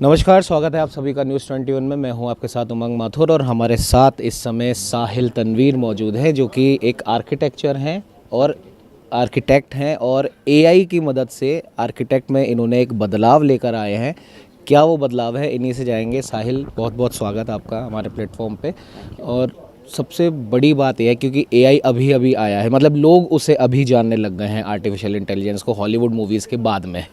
नमस्कार, स्वागत है आप सभी का न्यूज़ 21 में। मैं हूं आपके साथ उमंग माथुर और हमारे साथ इस समय साहिल तनवीर मौजूद है, जो कि एक आर्किटेक्चर हैं और आर्किटेक्ट हैं और एआई की मदद से आर्किटेक्ट में इन्होंने एक बदलाव लेकर आए हैं। क्या वो बदलाव है, इन्हीं से जाएंगे। साहिल, बहुत बहुत स्वागत है आपका हमारे प्लेटफॉर्म पे। और सबसे बड़ी बात यह है क्योंकि एआई अभी अभी आया है, मतलब लोग उसे अभी जानने लग गए हैं, आर्टिफिशियल इंटेलिजेंस को, हॉलीवुड मूवीज़ के बाद में।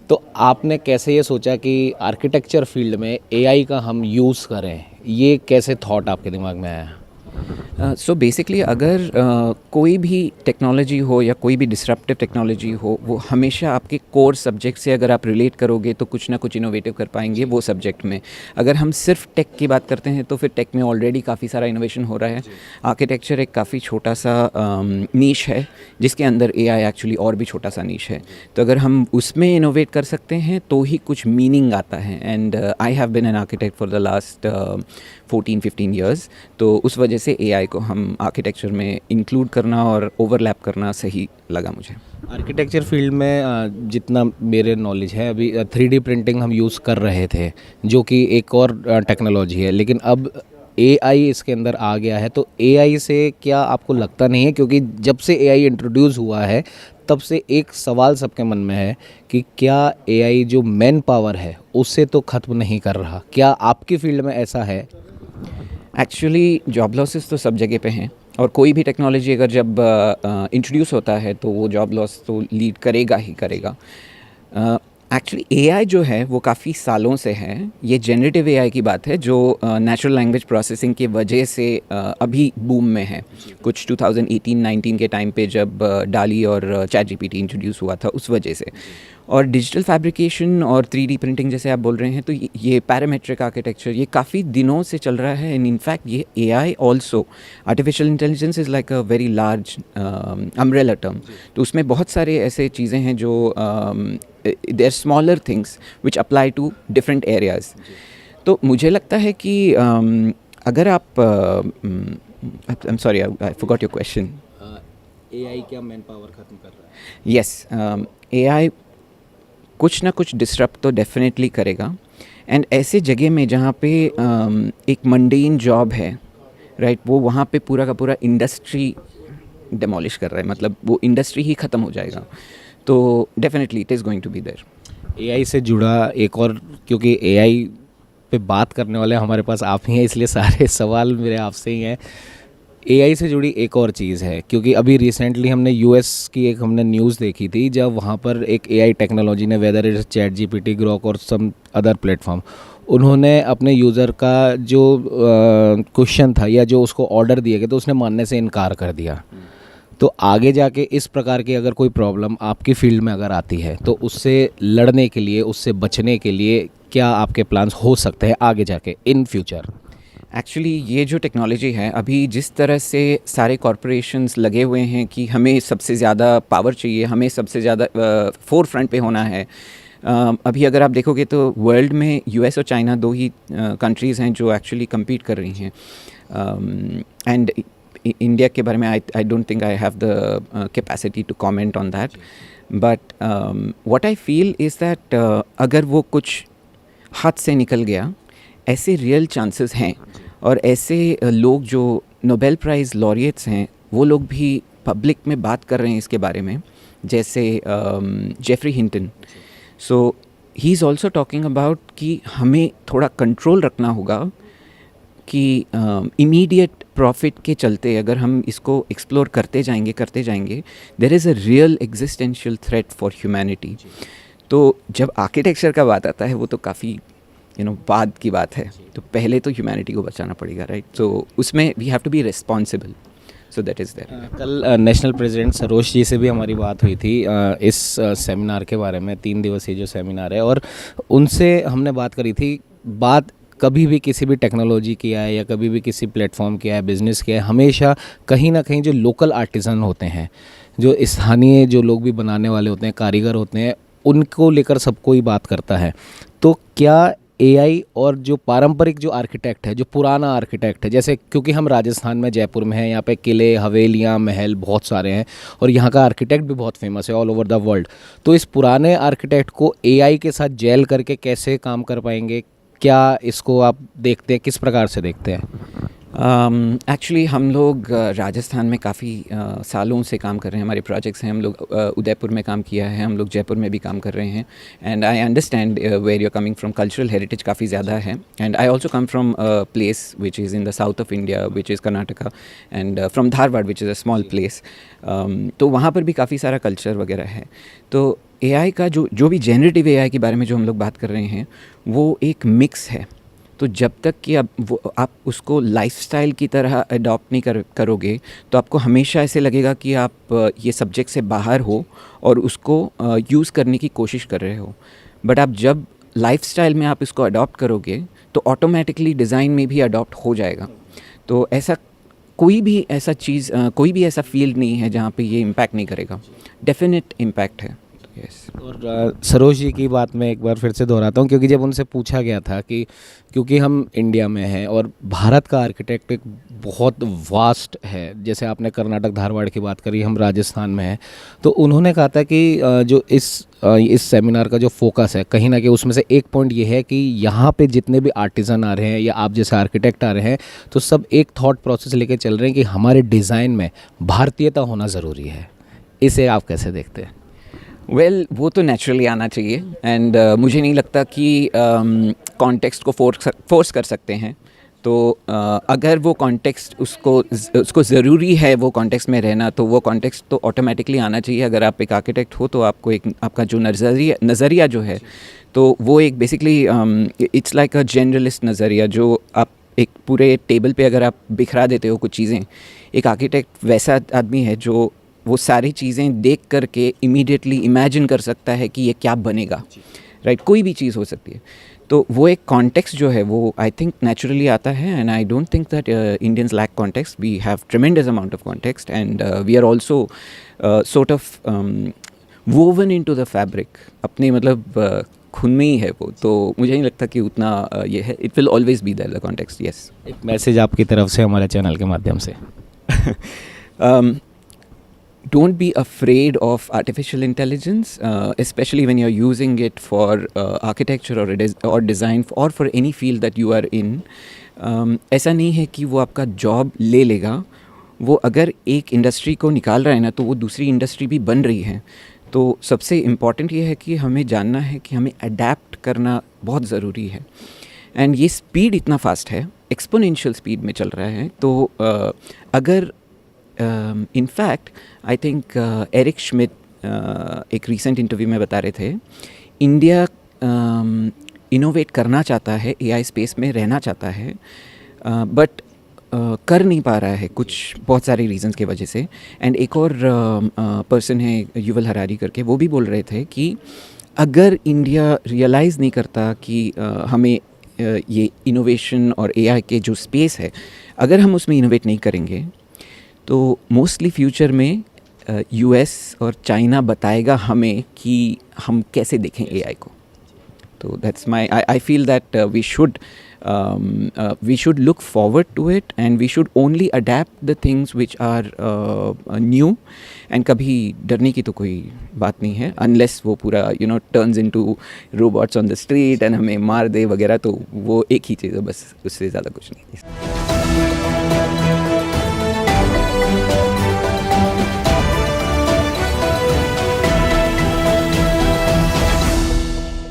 तो आपने कैसे ये सोचा कि आर्किटेक्चर फील्ड में एआई का हम यूज़ करें, ये कैसे थॉट आपके दिमाग में आया? सो बेसिकली अगर कोई भी टेक्नोलॉजी हो या कोई भी डिसरप्टिव टेक्नोलॉजी हो, वो हमेशा आपके कोर सब्जेक्ट से अगर आप रिलेट करोगे तो कुछ ना कुछ इनोवेटिव कर पाएंगे वो सब्जेक्ट में। अगर हम सिर्फ टेक की बात करते हैं तो फिर टेक में ऑलरेडी काफ़ी सारा इनोवेशन हो रहा है। आर्किटेक्चर एक काफ़ी छोटा सा नीश है जिसके अंदर एआई एक्चुअली और भी छोटा सा नीश है। तो अगर हम उसमें इनोवेट कर सकते हैं तो ही कुछ मीनिंग आता है। And I have been an architect for the last 14-15 years, तो उस वजह से एआई को हम आर्किटेक्चर में इंक्लूड करना और ओवरलैप करना सही लगा मुझे। आर्किटेक्चर फील्ड में जितना मेरे नॉलेज है, अभी 3D प्रिंटिंग हम यूज़ कर रहे थे, जो कि एक और टेक्नोलॉजी है, लेकिन अब एआई इसके अंदर आ गया है। तो एआई से क्या आपको लगता नहीं है, क्योंकि जब से एआई इंट्रोड्यूस हुआ है तब से एक सवाल सबके मन में है कि क्या एआई जो मैन पावर है उससे तो ख़त्म नहीं कर रहा? क्या आपकी फील्ड में ऐसा है? एक्चुअली जॉब लॉसेस तो सब जगह पे हैं, और कोई भी टेक्नोलॉजी अगर जब इंट्रोड्यूस होता है तो वो जॉब लॉस तो लीड करेगा ही करेगा। एक्चुअली एआई जो है वो काफ़ी सालों से है। ये जनरेटिव एआई की बात है जो नेचुरल लैंग्वेज प्रोसेसिंग की वजह से अभी बूम में है। कुछ 2018-19 के टाइम पे जब डाली और चैट जीपीटी इंट्रोड्यूस हुआ था उस वजह से। और डिजिटल फैब्रिकेशन और 3D प्रिंटिंग जैसे आप बोल रहे हैं, तो ये पैरामेट्रिक आर्किटेक्चर ये काफ़ी दिनों से चल रहा है। एंड इनफैक्ट ये AI also, artificial intelligence is like a very large umbrella term. तो उसमें बहुत सारे ऐसे चीज़ें हैं जो there smaller things which apply to different areas. तो मुझे लगता है कि अगर आप I am sorry, I forgot your question. AI क्या मैन पावर ख़त्म कर रहा है? यस, एआई कुछ ना कुछ डिसरप्ट तो डेफिनेटली करेगा। एंड ऐसे जगह में जहाँ पे एक मंडेन जॉब है, राइट, वो वहाँ पे पूरा का पूरा इंडस्ट्री डिमोलिश कर रहा है, मतलब वो इंडस्ट्री ही ख़त्म हो जाएगा। तो definitely it is going to be there. AI से जुड़ा एक और, क्योंकि एआई पे बात करने वाले हमारे पास आप ही हैं, इसलिए सारे सवाल मेरे आपसे ही हैं। एआई से जुड़ी एक और चीज़ है, क्योंकि अभी रिसेंटली हमने यूएस की एक हमने न्यूज़ देखी थी, जब वहाँ पर एक एआई टेक्नोलॉजी ने, whether it chat GPT, Grok और सम अदर प्लेटफॉर्म, उन्होंने अपने यूज़र का जो क्वेश्चन था या जो उसको ऑर्डर दिए गए तो उसने मानने से इनकार कर दिया। तो आगे जाके इस प्रकार की अगर कोई प्रॉब्लम आपकी फील्ड में अगर आती है तो उससे लड़ने के लिए, उससे बचने के लिए क्या आपके प्लान्स हो सकते हैं आगे जाके इन फ्यूचर? एक्चुअली ये जो टेक्नोलॉजी है, अभी जिस तरह से सारे कॉरपोरेशंस लगे हुए हैं कि हमें सबसे ज़्यादा पावर चाहिए, हमें सबसे ज़्यादा फोर फ्रंट पे होना है। अभी अगर आप देखोगे तो वर्ल्ड में यूएस और चाइना दो ही कंट्रीज़ हैं जो एक्चुअली कम्पीट कर रही हैं। एंड इंडिया के बारे में I don't think I have the capacity to comment on that, but what I feel is that अगर वो कुछ हाथ से निकल गया, ऐसे रियल चांसेस हैं। और ऐसे लोग जो नोबेल प्राइज़ लॉरिएट्स हैं वो लोग भी पब्लिक में बात कर रहे हैं इसके बारे में, जैसे Geoffrey Hinton. So he is also talking about कि हमें थोड़ा कंट्रोल रखना होगा कि इमीडिएट प्रॉफिट के चलते अगर हम इसको एक्सप्लोर करते जाएंगे there is a real existential threat for humanity. तो जब आर्किटेक्चर का बात आता है वो तो काफ़ी बाद की बात है, तो पहले तो ह्यूमैनिटी को बचाना पड़ेगा, राइट। तो उसमें we have to be responsible, so that is there. कल नेशनल प्रेसिडेंट सरोज जी से भी हमारी बात हुई थी इस सेमिनार के बारे में, 3 दिवसीय जो सेमिनार है, और उनसे हमने बात करी थी। बात कभी भी किसी भी टेक्नोलॉजी की है या कभी भी किसी प्लेटफॉर्म की है, बिज़नेस की है, हमेशा कहीं ना कहीं जो लोकल आर्टिसन होते हैं, जो स्थानीय जो लोग भी बनाने वाले होते हैं, कारीगर होते हैं, उनको लेकर सबको ही बात करता है। तो क्या एआई और जो पारंपरिक जो आर्किटेक्ट है, जो पुराना आर्किटेक्ट है, जैसे क्योंकि हम राजस्थान में जयपुर में हैं, यहाँ पे किले, हवेलियाँ, महल बहुत सारे हैं और यहाँ का आर्किटेक्ट भी बहुत फेमस है ऑल ओवर द वर्ल्ड। तो इस पुराने आर्किटेक्ट को एआई के साथ जेल करके कैसे काम कर पाएंगे? क्या इसको आप देखते हैं, किस प्रकार से देखते हैं? एक्चुअली हम लोग राजस्थान में काफ़ी सालों से काम कर रहे हैं, हमारे प्रोजेक्ट्स हैं। हम लोग उदयपुर में काम किया है, हम लोग जयपुर में भी काम कर रहे हैं। And I understand where you are coming from, cultural heritage काफ़ी ज़्यादा है। And I also come from place which is in the south of India which is Karnataka, and from Dharwad which is a small place. तो वहाँ पर भी काफ़ी सारा culture वगैरह है। तो एआई का जो भी जेनरेटिव एआई के बारे में जो हम लोग बात कर रहे हैं वो एक मिक्स है। तो जब तक कि आप उसको लाइफस्टाइल की तरह अडॉप्ट नहीं करोगे तो आपको हमेशा ऐसे लगेगा कि आप ये सब्जेक्ट से बाहर हो और उसको यूज़ करने की कोशिश कर रहे हो। बट आप जब लाइफस्टाइल में आप इसको अडॉप्ट करोगे तो ऑटोमेटिकली डिज़ाइन में भी अडॉप्ट हो जाएगा। तो ऐसा कोई भी ऐसा चीज़ कोई भी ऐसा फील्ड नहीं है जहाँ पे ये इम्पैक्ट नहीं करेगा। डेफिनेट इम्पैक्ट है। Yes. और सरोज जी की बात मैं एक बार फिर से दोहराता हूँ, क्योंकि जब उनसे पूछा गया था कि क्योंकि हम इंडिया में हैं और भारत का आर्किटेक्ट एक बहुत वास्ट है, जैसे आपने कर्नाटक धारवाड़ की बात करी, हम राजस्थान में हैं, तो उन्होंने कहा था कि जो इस सेमिनार का जो फोकस है कहीं ना कहीं उसमें से एक पॉइंट ये है कि यहाँ पे जितने भी आर्टिसन आ रहे हैं या आप जैसे आर्किटेक्ट आ रहे हैं तो सब एक थॉट प्रोसेस लेके चल रहे हैं कि हमारे डिज़ाइन में भारतीयता होना ज़रूरी है। इसे आप कैसे देखते हैं? वो तो नेचुरली आना चाहिए। एंड मुझे नहीं लगता कि कॉन्टेक्स्ट को फोर्स कर सकते हैं। तो अगर वो कॉन्टेक्स्ट उसको ज़रूरी है वो कॉन्टेक्स्ट में रहना, तो वो कॉन्टेक्स्ट तो ऑटोमेटिकली आना चाहिए। अगर आप एक आर्किटेक्ट हो तो आपको एक आपका जो नज़रिया जो है तो वो एक basically it's like a generalist नज़रिया, जो आप एक पूरे टेबल पे अगर आप बिखरा देते हो कुछ चीज़ें। एक आर्किटेक्ट वैसा आदमी है जो वो सारी चीज़ें देख करके इमीडिएटली इमेजिन कर सकता है कि ये क्या बनेगा, राइट? कोई भी चीज़ हो सकती है। तो वो एक कॉन्टेक्स्ट जो है वो आई थिंक नेचुरली आता है। And I don't think that Indians lack context. We have tremendous amount of context and we are also sort of woven into the fabric. अपने मतलब खून में ही है वो। तो मुझे नहीं लगता कि उतना ये है। It will always be there the context. Yes. एक मैसेज आपकी तरफ से हमारे चैनल के माध्यम से। Don't be afraid of artificial intelligence, especially when you're using it for architecture or design or for any field that you are in. ऐसा नहीं है कि वो आपका जॉब ले लेगा। वो अगर एक इंडस्ट्री को निकाल रहा है ना, तो वो दूसरी इंडस्ट्री भी बन रही है। तो सबसे इम्पॉर्टेंट ये है कि हमें जानना है कि हमें अडेप्ट करना बहुत ज़रूरी है। एंड ये स्पीड इतना फास्ट है, एक्सपोनेंशियल स्पीड में चल रहा है। तो अगर in fact, I think Eric Schmidt एक रीसेंट इंटरव्यू में बता रहे थे, इंडिया इनोवेट करना चाहता है, एआई स्पेस में रहना चाहता है, बट कर नहीं पा रहा है कुछ बहुत सारे रीजंस की वजह से। एंड एक और पर्सन है युवल हरारी करके, वो भी बोल रहे थे कि अगर इंडिया रियलाइज़ नहीं करता कि हमें ये इनोवेशन और एआई के जो स्पेस है, अगर हम उसमें इनोवेट नहीं करेंगे तो मोस्टली फ्यूचर में यूएस और चाइना बताएगा हमें कि हम कैसे देखें एआई को। तो that's my I feel that we should look forward to it and we should only adapt the things which are new. And कभी डरने की तो कोई बात नहीं है, अनलेस वो पूरा turns into robots on the street and हमें मार दे वगैरह। तो वो एक ही चीज़ है बस, उससे ज़्यादा कुछ नहीं।